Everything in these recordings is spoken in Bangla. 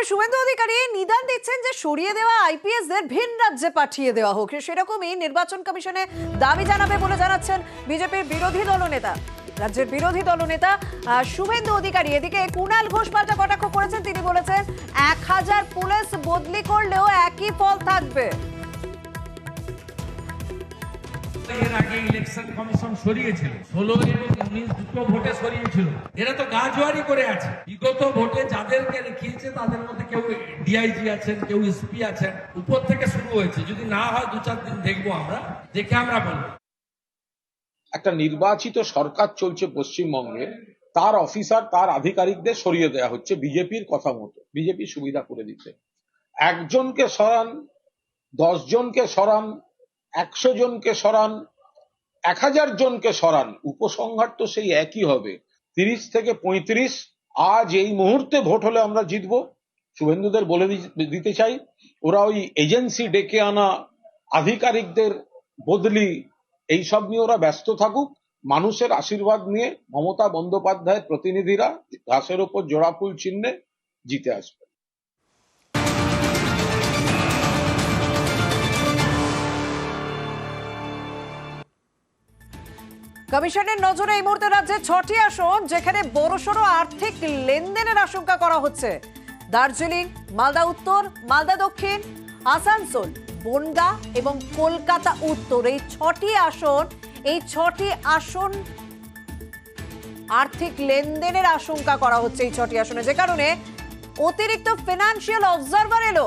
তবে শুভেন্দু অধিকারী নিদান দিচ্ছেন যে সরিয়ে দেওয়া আইপিএস দের ভিন রাজ্যে পাঠিয়ে দেওয়া হোক, সেরকমই নির্বাচন কমিশনে দাবি জানাবে বলে জানাচ্ছেন বিজেপির বিরোধী দলনেতা, রাজ্যের বিরোধী দলনেতা শুভেন্দু অধিকারী। এদিকে কুণাল ঘোষ পাল্টা কটাক্ষ করেছেন, তিনি বলেছেন 1000 পুলিশ বদলি করলেও একই ফল থাকবে। এর আগে ইলেকশন কমিশন সরিয়েছিল 16 এবং 19 দুটো ভোটে সরিয়েছিল। এরা তো গাজোয়ারি করে আছে। বিগত ভোটে যাদেরকে রেখেছে তাদের মধ্যে কেউ ডিআইজি আছেন, কেউ এসপি আছেন। উপর থেকে শুরু হয়েছে, যদি না হয় 2-4 দিন দেখবো, আমরা দেখে আমরা বলবো। একটা নির্বাচিত সরকার চলছে পশ্চিমবঙ্গে, তার অফিসার তার আধিকারিকদের সরিয়ে দেওয়া হচ্ছে বিজেপির কথা মতো, বিজেপি সুবিধা করে দিতে। একজনকে সরান, 10 জনকে সরান, 100 জনকে সরান, 1000 জনকে সরান, উপসংহার তো সেই একই হবে, 30 থেকে 35। আজ এই মুহূর্তে ভোট হলে আমরা জিতবো। শুভেন্দুদের বলে দিতে চাই, ওরা ওই এজেন্সি ডেকে আনা আধিকারিকদের বদলি এইসব নিয়ে ওরা ব্যস্ত থাকুক। মানুষের আশীর্বাদ নিয়ে মমতা বন্দ্যোপাধ্যায়ের প্রতিনিধিরা ঘাসের ওপর জোড়া ফুল চিহ্নে জিতে আসবে। কমিশনের নজরে এই মুহূর্তে রাজ্যে 6টি আসন যেখানে বড়সড় আর্থিক লেনদেনের আশঙ্কা করা হচ্ছে। দার্জিলিং, মালদা উত্তর, মালদা দক্ষিণ, আসানসোল, বনগাঁ এবং কলকাতা উত্তর, এই 6টি আসন আর্থিক লেনদেনের আশঙ্কা করা হচ্ছে। এই 6টি আসনে, যে কারণে অতিরিক্ত ফিনান্সিয়াল অবজারভার এলো।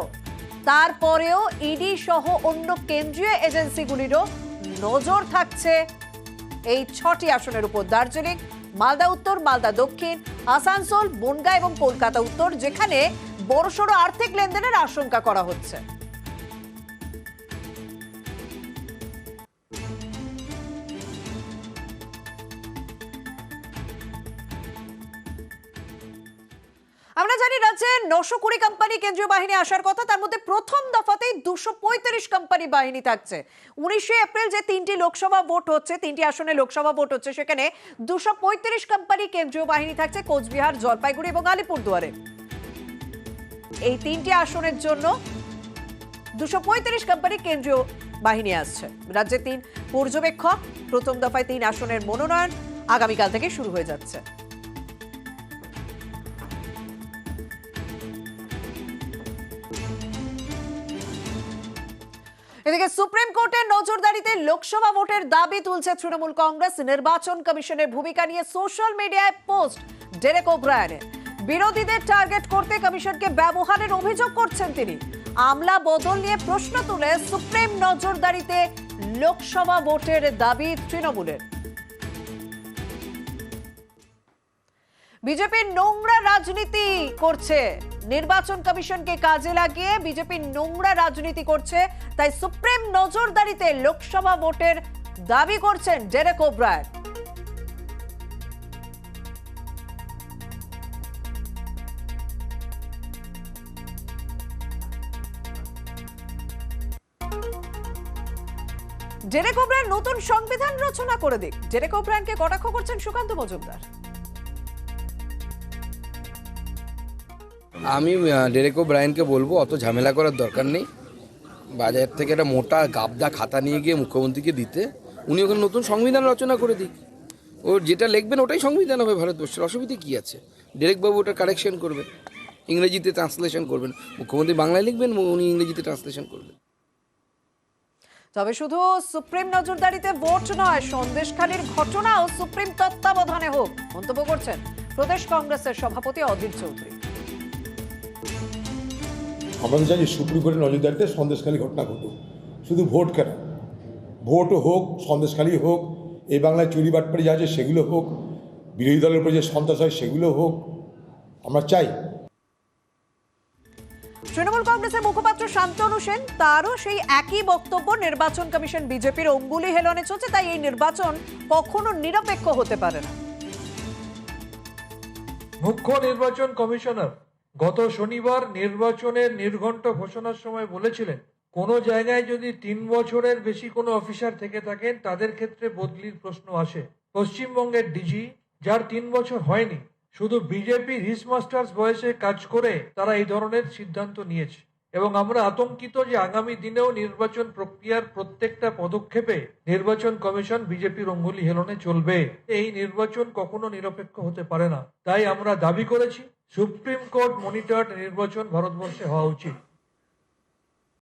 তারপরেও ইডি সহ অন্য কেন্দ্রীয় এজেন্সিগুলিরও নজর থাকছে এই 6টি আসনের উপর। দার্জিলিং, মালদা উত্তর, মালদা দক্ষিণ, আসানসোল, বনগাঁ এবং কলকাতা উত্তর, যেখানে বড়সড় আর্থিক লেনদেনের আশঙ্কা করা হচ্ছে। আমরা জানি রাজ্যে 920 কোম্পানি কেন্দ্রীয় বাহিনী আসার কথা, তার মধ্যে প্রথম দফাতেই 235 কোম্পানি বাহিনী থাকছে। 19 এপ্রিল যে 3টি লোকসভা ভোট হচ্ছে, 3টি আসনে লোকসভা ভোট হচ্ছে, সেখানে 235 কোম্পানি কেন্দ্রীয় বাহিনী থাকছে কোচবিহার, জলপাইগুড়ি এবং আলিপুরদুয়ারে। এই 3টি আসনের জন্য 235 কোম্পানি কেন্দ্রীয় বাহিনী আসছে। রাজ্যে 3 পর্যবেক্ষক, প্রথম দফায় 3 আসনের মনোনয়ন আগামীকাল থেকে শুরু হয়ে যাচ্ছে। এদিকে সুপ্রিম কোর্টের নজরদারিতে লোকসভা ভোটের দাবি তুলছে তৃণমূল কংগ্রেস। নির্বাচন কমিশনের ভূমিকা নিয়ে সোশ্যাল মিডিয়ায় পোস্ট ডেরেক ওব্রায়ানের। বিরোধীদের টার্গেট করতে কমিশনকে ব্যবহারের অভিযোগ করছেন তিনি। আমলা বদল নিয়ে প্রশ্ন তুলে সুপ্রিম নজরদারিতে লোকসভা ভোটের দাবি তৃণমূলের। বিজেপি নোংরা রাজনীতি করছে, নির্বাচন কমিশনকে কাজে লাগিয়ে বিজেপি নোংরা রাজনীতি করছে, তাই সুপ্রিম নজরদারিতে লোকসভা ভোটের দাবি করছেন ডেরেক ওব্রায়ান। ডেরেক ওব্রায়ান নতুন সংবিধান রচনা করে দিক, ডেরেক ওব্রায়ানকে কটাক্ষ করছেন সুকান্ত মজুমদার। আমি ডেরেক ওব্রায়ানকে বলবো অত ঝামেলা করার দরকার নেই। বাজার থেকে একটা মোটা গাবদা খাতা নিয়ে গিয়ে মুখ্যমন্ত্রীকে দিতে, উনি ওখানে নতুন সংবিধান রচনা করে দিক। ও যেটা লিখবেন ওটাই সংবিধান হবে ভারতবর্ষের, অসুবিধা কী আছে? ডেরেকবাবু ওটা কারেকশন করবেন, ইংরেজিতে ট্রান্সলেশন করবেন। মুখ্যমন্ত্রী বাংলায় লিখবেন, উনি ইংরেজিতে ট্রান্সলেশন করবেন। তবে শুধু সুপ্রিম নজরদারিতে ভোট নয়, সন্দেশখালীর ঘটনাও সুপ্রিম তত্ত্বাবধানে হোক, মন্তব্য করছেন প্রদেশ কংগ্রেসের সভাপতি অধীর চৌধুরী। আমরা তো চাই যে সুপ্রিম কোর্টের নজরদারিতে সন্দেশখালী ঘটনা ঘটুক। শুধু ভোট কেন, ভোটও হোক, সন্দেশখালী হোক, এই বাংলায় চুরি বাটপাড়ি যা আছে সেগুলো হোক, বিরোধী দলের উপর যে সন্ত্রাস হয় সেগুলো হোক, আমরা চাই। তৃণমূল কংগ্রেসের মুখপাত্র শান্তনু সেন, তারও সেই একই বক্তব্য। নির্বাচন কমিশন বিজেপির অঙ্গুলি হেলনে চলছে, তাই এই নির্বাচন কখনো নিরপেক্ষ হতে পারে না। মুখ্য নির্বাচন কমিশনার গত শনিবার নির্বাচনের নির্ঘণ্ট ঘোষণার সময় বলেছিলেন, কোনো জায়গায় যদি 3 বছরের বেশি কোনো অফিসার থেকে থাকেন তাদের ক্ষেত্রে বদলির প্রশ্ন আসে। পশ্চিমবঙ্গের ডিজি, যার 3 বছর হয়নি, শুধু বিজেপি রিস মাস্টার্স বয়সে কাজ করে তারা এই ধরনের সিদ্ধান্ত নিয়েছে এবং আমরা আতঙ্কিত যে আগামী দিনেও নির্বাচন প্রক্রিয়ার প্রত্যেকটা পদক্ষেপে নির্বাচন কমিশন বিজেপির অঙ্গুলি হেলনে চলবে। এই নির্বাচন কখনো নিরপেক্ষ হতে পারে না। তাই আমরা দাবি করেছি সুপ্রিম কোর্ট মনিটরড নির্বাচন ভারতবর্ষে হওয়া উচিত।